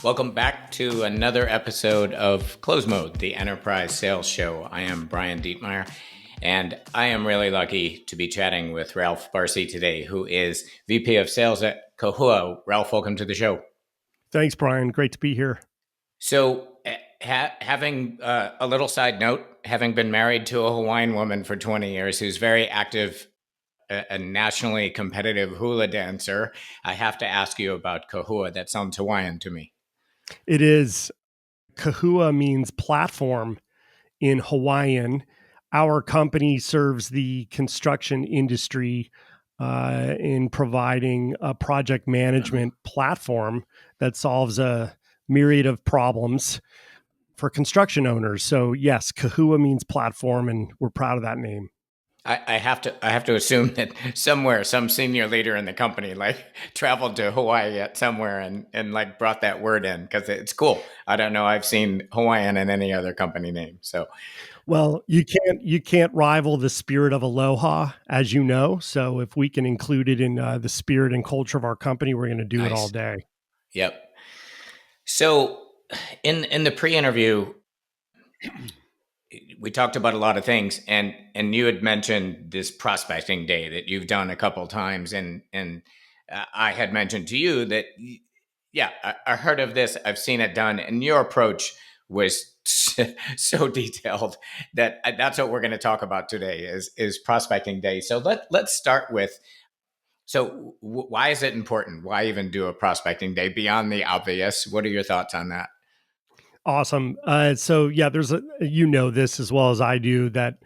Welcome back to another episode of Close Mode, the Enterprise Sales Show. I am Brian Dietmeyer, and I am really lucky to be chatting with Ralph Barsi today, who is VP of Sales at Kahua. Ralph, welcome to the show. Thanks, Brian. Great to be here. So, having a little side note, having been married to a Hawaiian woman for 20 years who's very active, a nationally competitive hula dancer, I have to ask you about Kahua. That sounds Hawaiian to me. It is. Kahua means platform in Hawaiian. Our company serves the construction industry in providing a project management platform that solves a myriad of problems for construction owners. So yes, Kahua means platform, and we're proud of that name. I have to assume that somewhere some senior leader in the company traveled to Hawaii at somewhere and brought that word in, because it's cool. I don't know. I've seen Hawaiian in any other company name. So, well, you can't rival the spirit of aloha, as you know. So if we can include it in the spirit and culture of our company, we're going to do nice. It all day. Yep. So in the pre-interview, we talked about a lot of things, and you had mentioned this prospecting day that you've done a couple of times, and I had mentioned to you that, yeah, I heard of this, I've seen it done, and your approach was so detailed that that's what we're going to talk about today is prospecting day. So let's start with, so why is it important? Why even do a prospecting day beyond the obvious? What are your thoughts on that? Awesome. So yeah, you know this as well as I do, that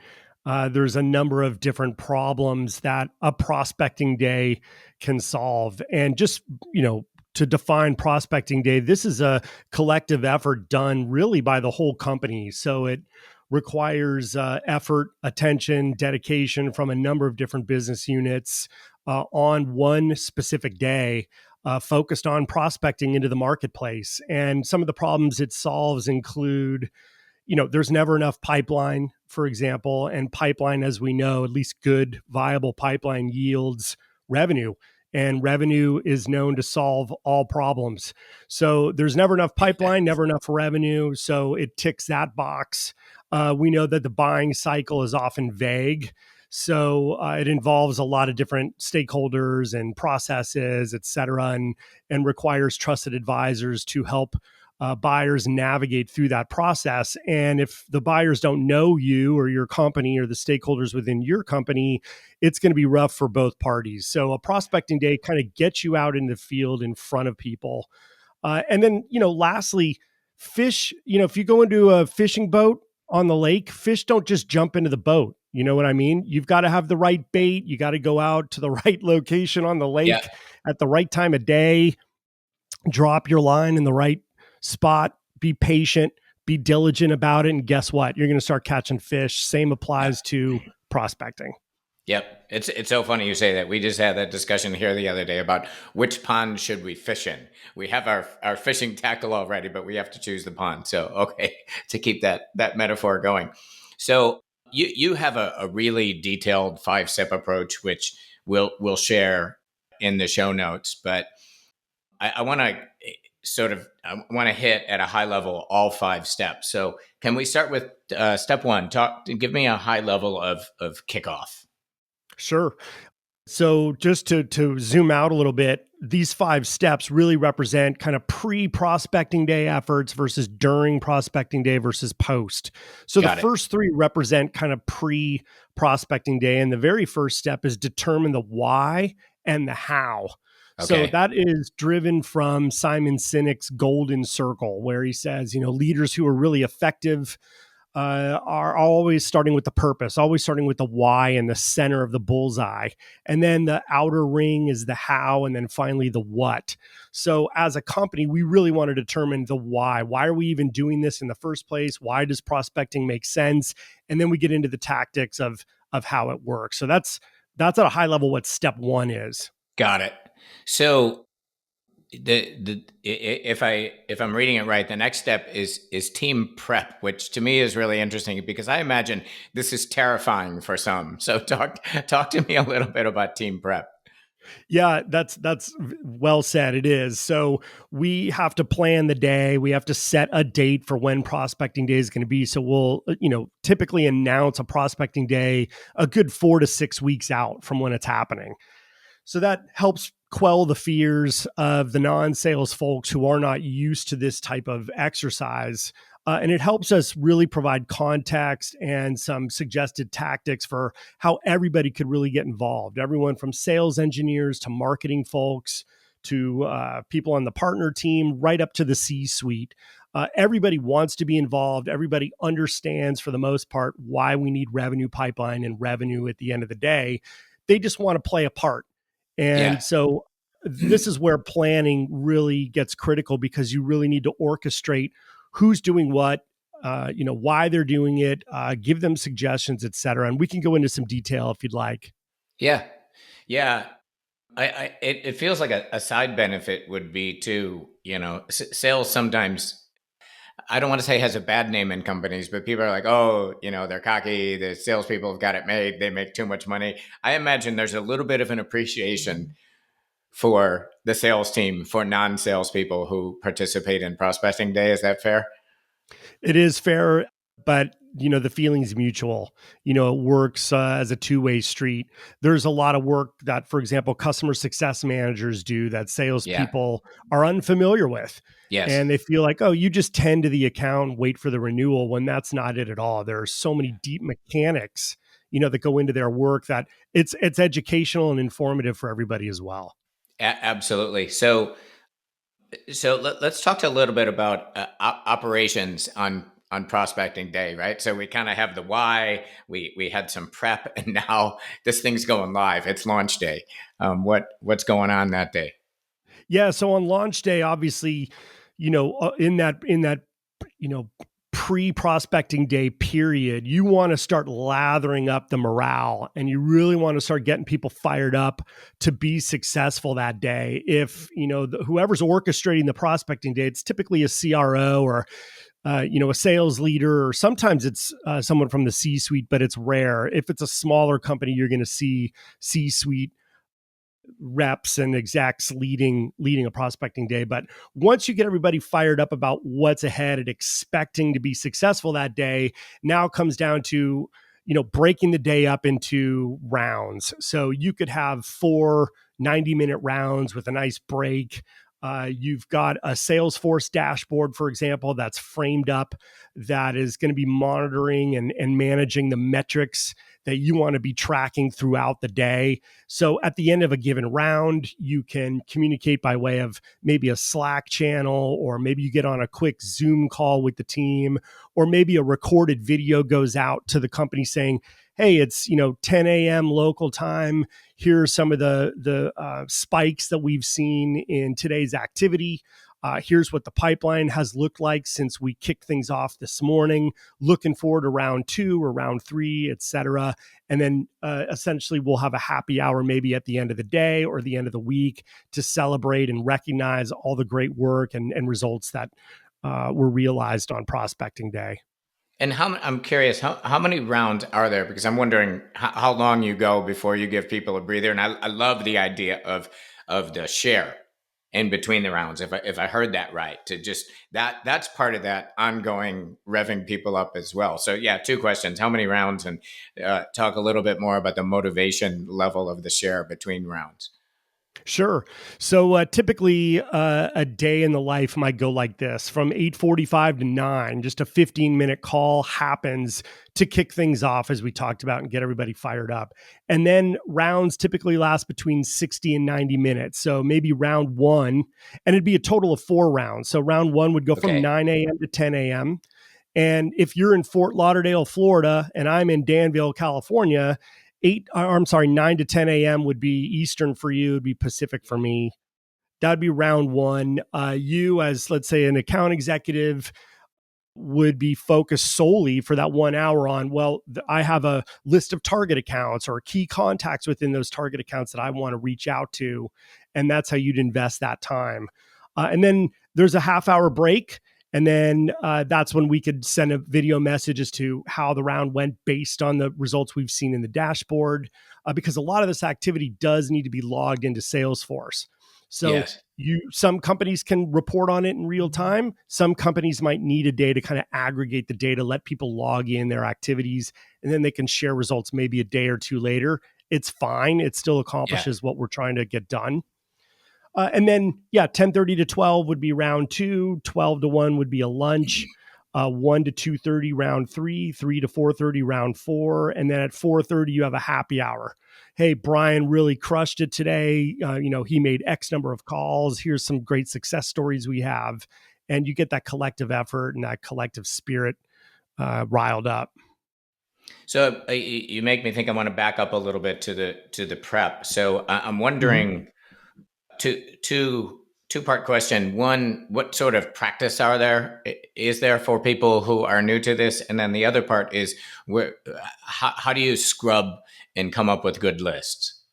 there's a number of different problems that a prospecting day can solve. And just, to define prospecting day, this is a collective effort done really by the whole company. So it requires effort, attention, dedication from a number of different business units on one specific day. Focused on prospecting into the marketplace. And some of the problems it solves include, there's never enough pipeline, for example, and pipeline, as we know, at least good, viable pipeline yields revenue. And revenue is known to solve all problems. So there's never enough pipeline, never enough revenue. So it ticks that box. We know that the buying cycle is often vague. So it involves a lot of different stakeholders and processes, et cetera, and requires trusted advisors to help buyers navigate through that process. And if the buyers don't know you or your company or the stakeholders within your company, it's going to be rough for both parties. So a prospecting day kind of gets you out in the field in front of people. And then, lastly, fish, if you go into a fishing boat on the lake, fish don't just jump into the boat. You know what I mean? You've got to have the right bait. You got to go out to the right location on the lake at the right time of day, drop your line in the right spot, be patient, be diligent about it. And guess what? You're going to start catching fish. Same applies to prospecting. Yep. It's so funny you say that. We just had that discussion here the other day about which pond should we fish in. We have our fishing tackle already, but we have to choose the pond. So, okay, to keep that metaphor going. So you have a really detailed 5-step approach, which we'll share in the show notes. But I want to hit at a high level all 5 steps. So can we start with step 1? Give me a high level of kickoff. Sure. So just to zoom out a little bit, these 5 steps really represent kind of pre-prospecting day efforts versus during prospecting day versus post. So the first 3 represent kind of pre-prospecting day. And the very first step is determine the why and the how. Okay. So that is driven from Simon Sinek's Golden Circle, where he says, leaders who are really effective are always starting with the purpose, always starting with the why and the center of the bullseye. And then the outer ring is the how, and then finally the what. So as a company, we really want to determine the why. Why are we even doing this in the first place? Why does prospecting make sense? And then we get into the tactics of how it works. So that's at a high level what step 1 is. Got it. So if I'm reading it right, the next step is team prep, which to me is really interesting because I imagine this is terrifying for some. So talk to me a little bit about team prep. Yeah, that's well said. It is. So we have to plan the day. We have to set a date for when prospecting day is going to be. So we'll, typically announce a prospecting day a good 4 to 6 weeks out from when it's happening. So that helps quell the fears of the non-sales folks who are not used to this type of exercise. And it helps us really provide context and some suggested tactics for how everybody could really get involved. Everyone from sales engineers to marketing folks to people on the partner team, right up to the C-suite. Everybody wants to be involved. Everybody understands, for the most part, why we need revenue pipeline and revenue at the end of the day. They just want to play a part. Yeah. And so this is where planning really gets critical, because you really need to orchestrate who's doing what, why they're doing it, give them suggestions, et cetera. And we can go into some detail if you'd like. Yeah. Yeah. It feels like a side benefit would be to, sales sometimes, I don't want to say has a bad name in companies, but people are like, oh, they're cocky. The salespeople have got it made. They make too much money. I imagine there's a little bit of an appreciation for the sales team, for non-sales people who participate in prospecting day. Is that fair? It is fair, but the feeling's mutual. It works as a two-way street. There's a lot of work that, for example, customer success managers do that Yeah. salespeople are unfamiliar with. Yes. And they feel like, oh, you just tend to the account, wait for the renewal, when that's not it at all. There are so many deep mechanics, that go into their work, that it's educational and informative for everybody as well. Absolutely. So let's talk a little bit about operations on prospecting day, right? So we kind of have the why. We had some prep, and now this thing's going live. It's launch day. What's going on that day? Yeah. So on launch day, obviously, in that you know pre-prospecting day period, you want to start lathering up the morale, and you really want to start getting people fired up to be successful that day. If whoever's orchestrating the prospecting day, it's typically a CRO or a sales leader, or sometimes it's someone from the C-suite, but it's rare. If it's a smaller company, you're going to see C-suite reps and execs leading a prospecting day. But once you get everybody fired up about what's ahead and expecting to be successful that day, now comes down to breaking the day up into rounds. So you could have 4 90-minute rounds with a nice break. You've got a Salesforce dashboard, for example, that's framed up, that is going to be monitoring and managing the metrics that you want to be tracking throughout the day. So at the end of a given round, you can communicate by way of maybe a Slack channel, or maybe you get on a quick Zoom call with the team, or maybe a recorded video goes out to the company saying, hey, it's 10 a.m. local time. Here are some of the spikes that we've seen in today's activity. Here's what the pipeline has looked like since we kicked things off this morning. Looking forward to round 2 or round 3, et cetera. And then essentially we'll have a happy hour maybe at the end of the day or the end of the week to celebrate and recognize all the great work and results that were realized on prospecting day. And I'm curious, how many rounds are there? Because I'm wondering how long you go before you give people a breather. And I love the idea of the share in between the rounds. If I heard that right, to just that's part of that ongoing revving people up as well. So yeah, 2 questions: how many rounds, and talk a little bit more about the motivation level of the share between rounds. Sure. So typically, a day in the life might go like this: from 8:45 to 9, just a 15-minute call happens to kick things off, as we talked about, and get everybody fired up. And then rounds typically last between 60 and 90 minutes. So maybe round 1, and it'd be a total of 4 rounds. So round 1 would go from Okay. 9 a.m. to 10 a.m. And if you're in Fort Lauderdale, Florida, and I'm in Danville, California, 9 to 10 a.m. would be Eastern for you, would be Pacific for me. That'd be round 1. You, as let's say an account executive, would be focused solely for that 1 hour on, well, I have a list of target accounts or key contacts within those target accounts that I want to reach out to. And that's how you'd invest that time. And then there's a half-hour break. And then that's when we could send a video message as to how the round went based on the results we've seen in the dashboard, because a lot of this activity does need to be logged into Salesforce. So Yes. some companies can report on it in real time. Some companies might need a day to kind of aggregate the data, let people log in their activities, and then they can share results maybe a day or two later. It's fine. It still Yeah. accomplishes what we're trying to get done. And then, yeah, 10:30 to 12 would be round two. 12 to 1 would be a lunch. 1 to 2:30 round three. 3 to 4:30 round four. And then at 4:30 you have a happy hour. Hey, Brian really crushed it today. He made X number of calls. Here's some great success stories we have. And you get that collective effort and that collective spirit riled up. So you make me think I want to back up a little bit to the prep. So I'm Mhm. wondering two-part question. One, what sort of practice is there for people who are new to this? And then the other part is how do you scrub and come up with good lists?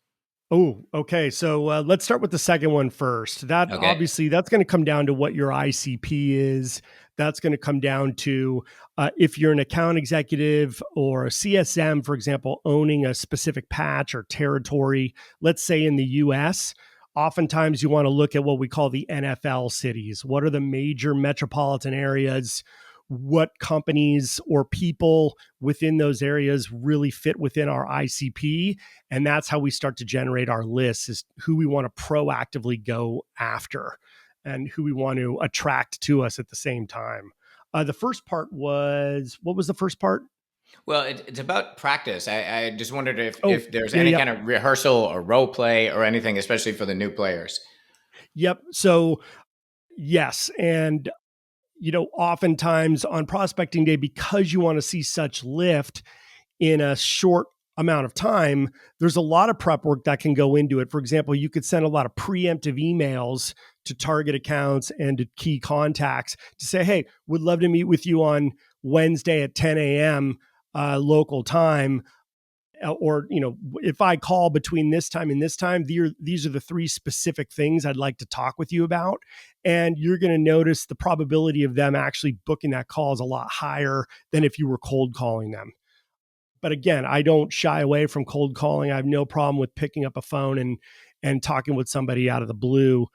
Oh, okay. So let's start with the second one first. That Okay. obviously that's going to come down to what your ICP is. That's going to come down to if you're an account executive or a CSM, for example, owning a specific patch or territory. Let's say in the U.S. Oftentimes you want to look at what we call the NFL cities. What are the major metropolitan areas? What companies or people within those areas really fit within our ICP? And that's how we start to generate our lists, is who we want to proactively go after and who we want to attract to us at the same time. The first part was, what was the first part? Well, it's about practice. I just wondered Oh, if there's yeah, any yeah. kind of rehearsal or role play or anything, especially for the new players. Yep. So, yes. And, oftentimes on prospecting day, because you want to see such lift in a short amount of time, there's a lot of prep work that can go into it. For example, you could send a lot of preemptive emails to target accounts and to key contacts to say, hey, would love to meet with you on Wednesday at 10 a.m. Local time. Or, if I call between this time and this time, these are the three specific things I'd like to talk with you about. And you're going to notice the probability of them actually booking that call is a lot higher than if you were cold calling them. But again, I don't shy away from cold calling. I have no problem with picking up a phone and talking with somebody out of the blue.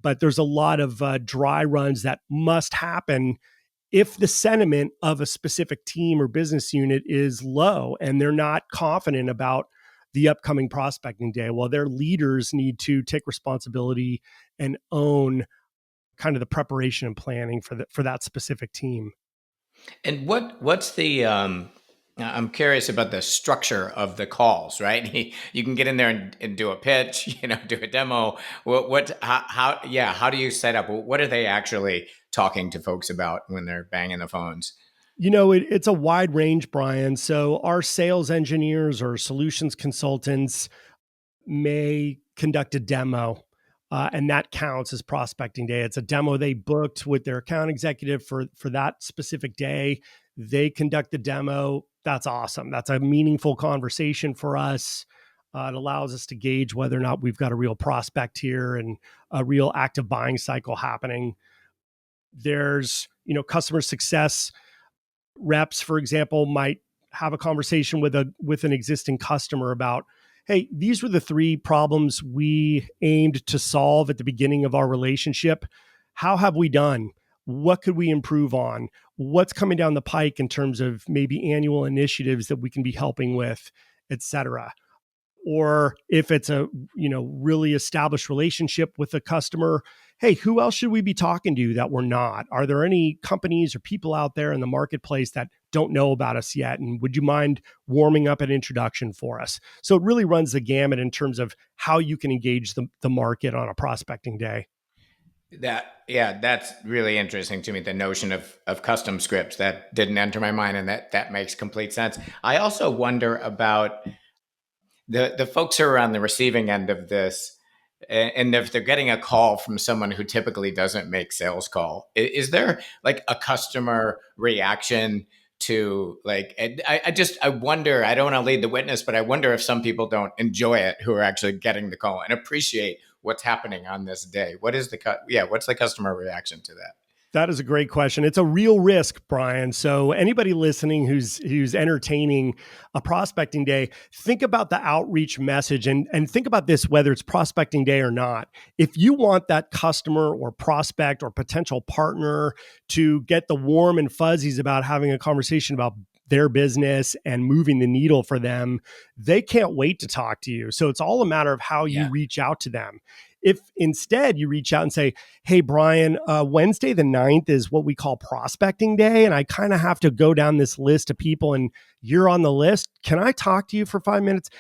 But there's a lot of dry runs that must happen if the sentiment of a specific team or business unit is low and they're not confident about the upcoming prospecting day. Well, their leaders need to take responsibility and own kind of the preparation and planning for that specific team. And what's the I'm curious about the structure of the calls, right? You can get in there and do a pitch, do a demo. How do you set up? What are they actually talking to folks about when they're banging the phones? It's a wide range, Brian. So our sales engineers or solutions consultants may conduct a demo, and that counts as prospecting day. It's a demo they booked with their account executive for that specific day. They conduct the demo. That's awesome. That's a meaningful conversation for us. It allows us to gauge whether or not we've got a real prospect here and a real active buying cycle happening. There's, customer success reps, for example, might have a conversation with an existing customer about, hey, these were the three problems we aimed to solve at the beginning of our relationship. How have we done? What could we improve on? What's coming down the pike in terms of maybe annual initiatives that we can be helping with, et cetera? Or if it's a really established relationship with a customer, hey, who else should we be talking to that we're not? Are there any companies or people out there in the marketplace that don't know about us yet, and would you mind warming up an introduction for us? So it really runs the gamut in terms of how you can engage the market on a prospecting day. That's really interesting to me. The notion of custom scripts that didn't enter my mind, and that makes complete sense. I also wonder about the folks who are on the receiving end of this, and if they're getting a call from someone who typically doesn't make sales call, is there like a customer reaction to like? I wonder. I don't want to lead the witness, but I wonder if some people don't enjoy it who are actually getting the call and appreciate what's happening on this day. What is the What's the customer reaction to that? That is a great question. It's a real risk, Brian. So anybody listening who's entertaining a prospecting day, think about the outreach message and think about this, whether it's prospecting day or not. If you want that customer or prospect or potential partner to get the warm and fuzzies about having a conversation about their business and moving the needle for them, they can't wait to talk to you. So it's all a matter of how you Yeah. reach out to them. If instead you reach out and say, hey, Brian, Wednesday the 9th is what we call prospecting day. And I kind of have to go down this list of people and you're on the list. Can I talk to you for 5 minutes?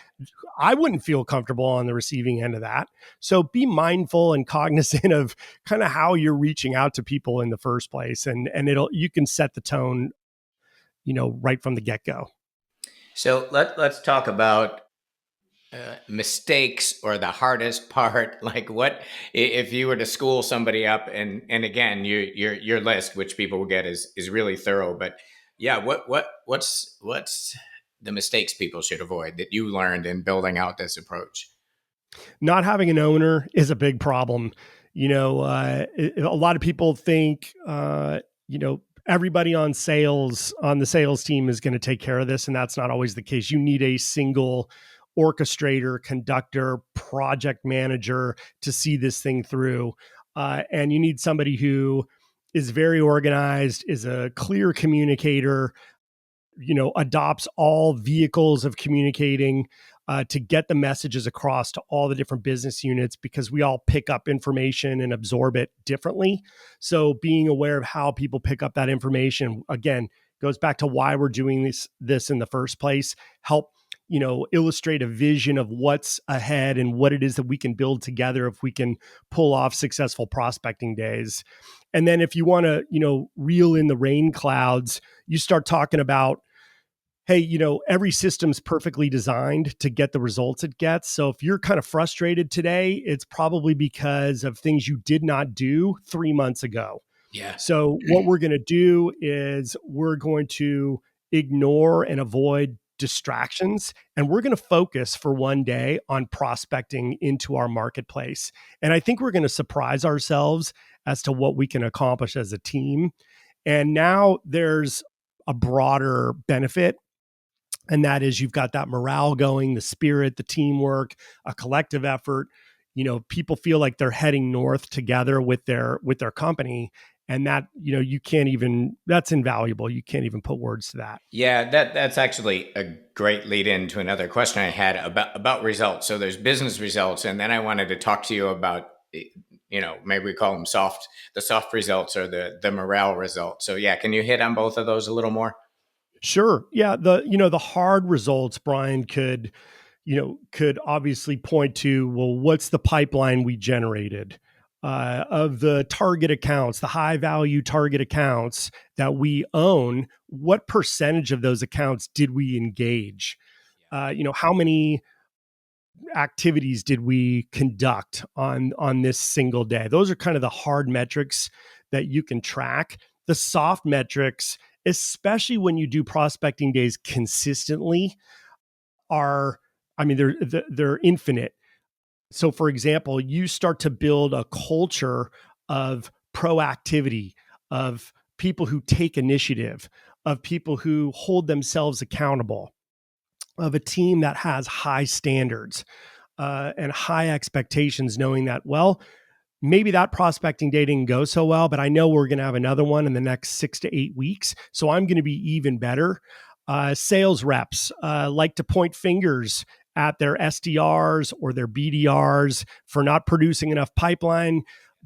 I wouldn't feel comfortable on the receiving end of that. So be mindful and cognizant of kind of how you're reaching out to people in the first place. And you can set the tone, right from the get go. So let's talk about mistakes or the hardest part. Like, what if you were to school somebody up, and again, your list, which people will get, is really thorough. But yeah, what's the mistakes people should avoid that you learned in building out this approach? Not having an owner is a big problem. A lot of people think, everybody on the sales team is going to take care of this. And that's not always the case. You need a single orchestrator, conductor, project manager to see this thing through. And you need somebody who is very organized, is a clear communicator, adopts all vehicles of communicating to get the messages across to all the different business units, because we all pick up information and absorb it differently. So being aware of how people pick up that information, again, goes back to why we're doing this in the first place. Help illustrate a vision of what's ahead and what it is that we can build together if we can pull off successful prospecting days. And then if you want to reel in the rain clouds, you start talking about, hey, every system's perfectly designed to get the results it gets. So if you're kind of frustrated today, it's probably because of things you did not do 3 months ago. Yeah. So what we're going to do is we're going to ignore and avoid distractions, and we're going to focus for one day on prospecting into our marketplace. And I think we're going to surprise ourselves as to what we can accomplish as a team. And now there's a broader benefit, and that is you've got that morale going, the spirit, the teamwork, a collective effort. People feel like they're heading north together with their company, and that you can't even, that's invaluable. You can't even put words to that. Yeah, that's actually a great lead in to another question I had about results. So there's business results, and then I wanted to talk to you about, maybe we call them the soft results or the morale results. So yeah, can you hit on both of those a little more? Sure. Yeah. The hard results, Brian, could obviously point to, well, what's the pipeline we generated of the target accounts, the high value target accounts that we own? What percentage of those accounts did we engage? How many activities did we conduct on this single day? Those are kind of the hard metrics that you can track. The soft metrics, especially when you do prospecting days consistently, are, I mean, they're infinite. So for example, you start to build a culture of proactivity, of people who take initiative, of people who hold themselves accountable, of a team that has high standards and high expectations, knowing that, well, maybe that prospecting day didn't go so well, but I know we're going to have another one in the next 6 to 8 weeks. So I'm going to be even better. Sales reps like to point fingers at their SDRs or their BDRs for not producing enough pipeline,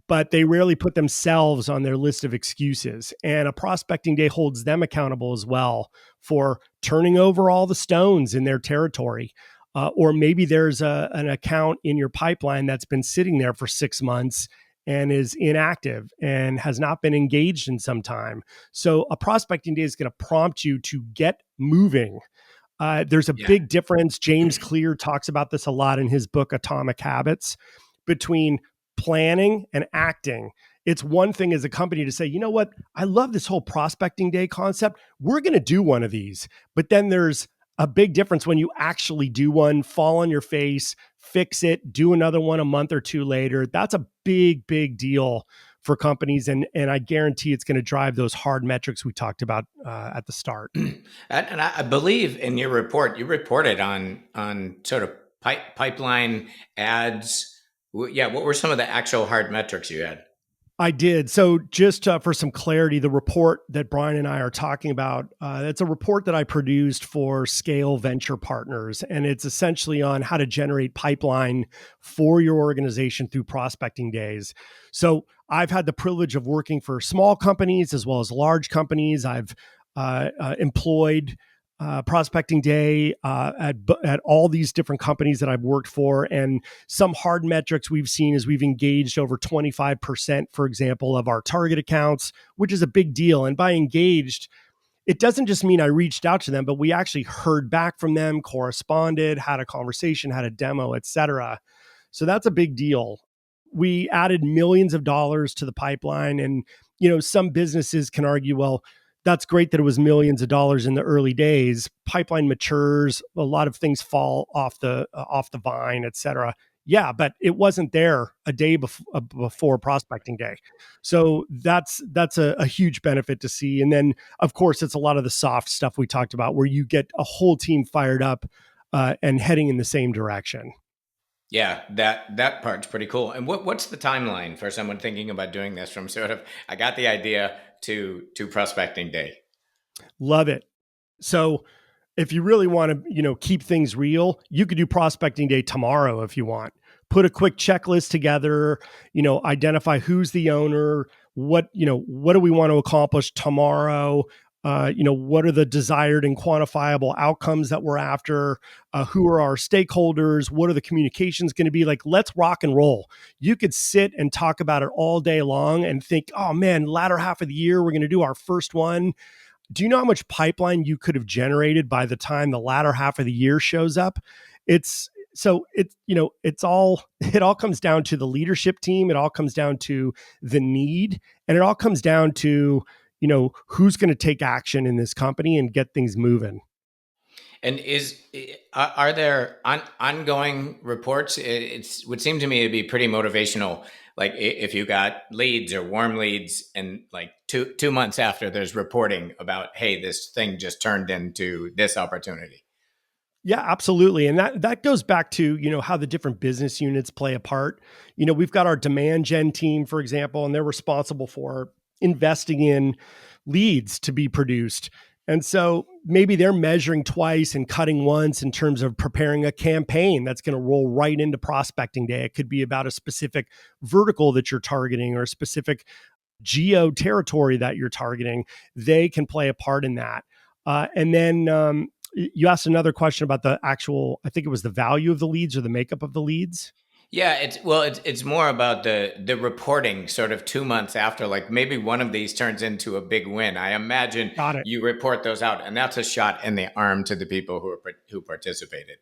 but they rarely put themselves on their list of excuses. And a prospecting day holds them accountable as well for turning over all the stones in their territory. Or maybe there's an account in your pipeline that's been sitting there for 6 months and is inactive and has not been engaged in some time. So a prospecting day is going to prompt you to get moving. There's a Yeah. big difference. James Clear talks about this a lot in his book, Atomic Habits, between planning and acting. It's one thing as a company to say, you know what, I love this whole prospecting day concept. We're going to do one of these. But then there's a big difference when you actually do one, fall on your face, fix it, do another one a month or two later. That's a big, big deal for companies, and I guarantee it's going to drive those hard metrics we talked about at the start. And I believe in your report, you reported on sort of pipeline ads. Yeah, what were some of the actual hard metrics you had? I did. So, just for some clarity, the report that Brian and I are talking about, it's a report that I produced for Scale Venture Partners, and it's essentially on how to generate pipeline for your organization through prospecting days. So, I've had the privilege of working for small companies as well as large companies. I've employed prospecting day at all these different companies that I've worked for, and some hard metrics we've seen is we've engaged over 25%, for example, of our target accounts, which is a big deal. And by engaged, it doesn't just mean I reached out to them, but we actually heard back from them, corresponded, had a conversation, had a demo, etc. So that's a big deal. We added millions of dollars to the pipeline, and some businesses can argue, well, that's great that it was millions of dollars in the early days. Pipeline matures, a lot of things fall off the vine, et cetera. Yeah, but it wasn't there a day before prospecting day. So that's a huge benefit to see. And then, of course, it's a lot of the soft stuff we talked about where you get a whole team fired up and heading in the same direction. Yeah, that part's pretty cool. And what's the timeline for someone thinking about doing this from sort of I got the idea to prospecting day? Love it. So if you really want to, keep things real, you could do prospecting day tomorrow if you want. Put a quick checklist together, identify who's the owner, what do we want to accomplish tomorrow? What are the desired and quantifiable outcomes that we're after? Who are our stakeholders? What are the communications going to be like? Let's rock and roll. You could sit and talk about it all day long and think, oh man, latter half of the year, we're going to do our first one. Do you know how much pipeline you could have generated by the time the latter half of the year shows up? It's so it's it's all it all comes down to the leadership team. It all comes down to the need, and it all comes down to who's going to take action in this company and get things moving. And are there ongoing reports? It would seem to me to be pretty motivational. Like if you got leads or warm leads, and like two months after, there's reporting about, hey, this thing just turned into this opportunity. Yeah, absolutely. And that goes back to, how the different business units play a part. We've got our demand gen team, for example, and they're responsible for investing in leads to be produced. And so maybe they're measuring twice and cutting once in terms of preparing a campaign that's going to roll right into prospecting day. It could be about a specific vertical that you're targeting or a specific geo territory that you're targeting. They can play a part in that. And then you asked another question about the actual, I think it was the value of the leads or the makeup of the leads. Yeah, it's more about the reporting sort of 2 months after, like maybe one of these turns into a big win. I imagine Got it. you report those out, and that's a shot in the arm to the people who participated.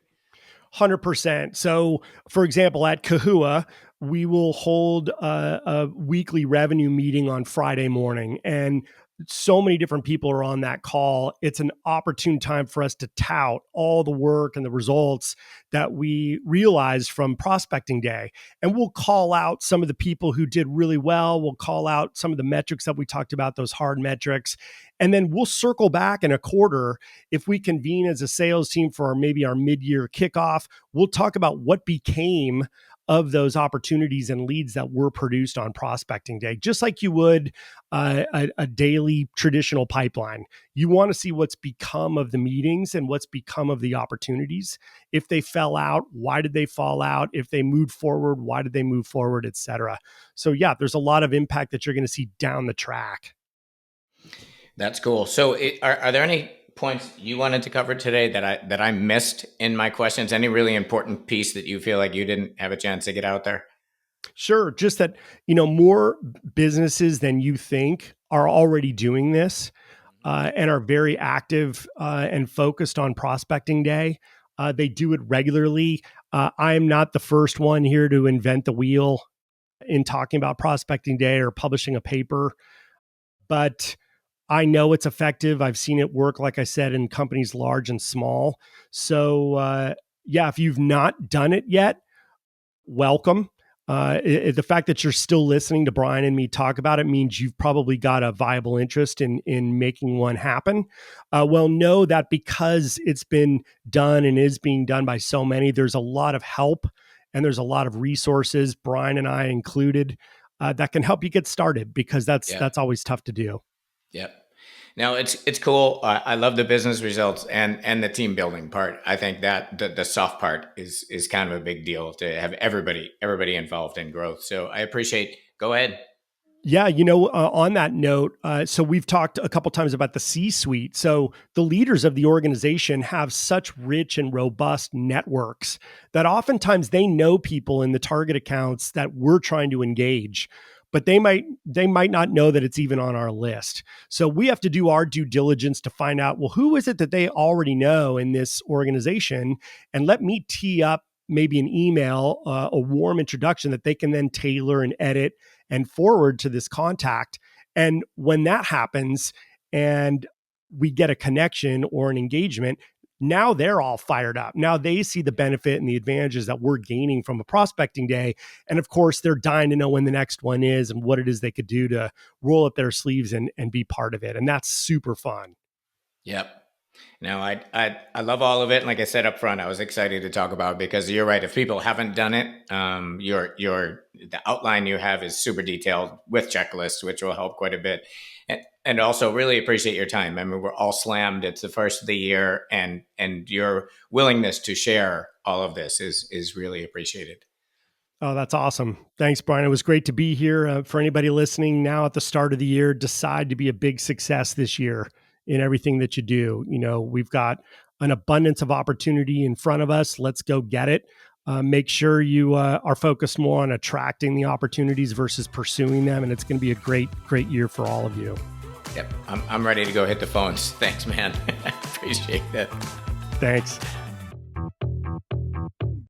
100%. So, for example, at Kahua, we will hold a weekly revenue meeting on Friday morning. And so many different people are on that call. It's an opportune time for us to tout all the work and the results that we realized from prospecting day. And we'll call out some of the people who did really well. We'll call out some of the metrics that we talked about, those hard metrics. And then we'll circle back in a quarter. If we convene as a sales team for maybe our mid-year kickoff, we'll talk about what became of those opportunities and leads that were produced on prospecting day, just like you would a daily traditional pipeline. You want to see what's become of the meetings and what's become of the opportunities. If they fell out, why did they fall out? If they moved forward, why did they move forward, et cetera. So yeah, there's a lot of impact that you're going to see down the track. That's cool. So, are there any points you wanted to cover today that I missed in my questions? Any really important piece that you feel like you didn't have a chance to get out there? Sure. Just that, more businesses than you think are already doing this and are very active and focused on prospecting day. They do it regularly. I am not the first one here to invent the wheel in talking about prospecting day or publishing a paper, but I know it's effective. I've seen it work, like I said, in companies large and small. So, yeah, if you've not done it yet, welcome. The fact that you're still listening to Brian and me talk about it means you've probably got a viable interest in making one happen. Well, know that because it's been done and is being done by so many, there's a lot of help and there's a lot of resources, Brian and I included, that can help you get started, because that's always tough to do. Yep. Now it's cool. I love the business results and the team building part. I think that the soft part is kind of a big deal to have everybody involved in growth. So I appreciate. Go ahead. Yeah, on that note, so we've talked a couple times about the C-suite. So the leaders of the organization have such rich and robust networks that oftentimes they know people in the target accounts that we're trying to engage, but they might not know that it's even on our list. So we have to do our due diligence to find out, well, who is it that they already know in this organization, and let me tee up maybe an email, a warm introduction that they can then tailor and edit and forward to this contact. And when that happens and we get a connection or an engagement, now they're all fired up. Now they see the benefit and the advantages that we're gaining from a prospecting day. And of course, they're dying to know when the next one is and what it is they could do to roll up their sleeves and be part of it. And that's super fun. Yep. No, I love all of it. And like I said up front, I was excited to talk about it because you're right. If people haven't done it, the outline you have is super detailed with checklists, which will help quite a bit. And also really appreciate your time. I mean, we're all slammed. It's the first of the year, and your willingness to share all of this is really appreciated. Oh, that's awesome. Thanks, Brian. It was great to be here. For anybody listening now at the start of the year, decide to be a big success this year in everything that you do. We've got an abundance of opportunity in front of us. Let's go get it. Make sure you are focused more on attracting the opportunities versus pursuing them. And it's going to be a great, great year for all of you. Yep. I'm ready to go hit the phones. Thanks, man. Appreciate that. Thanks.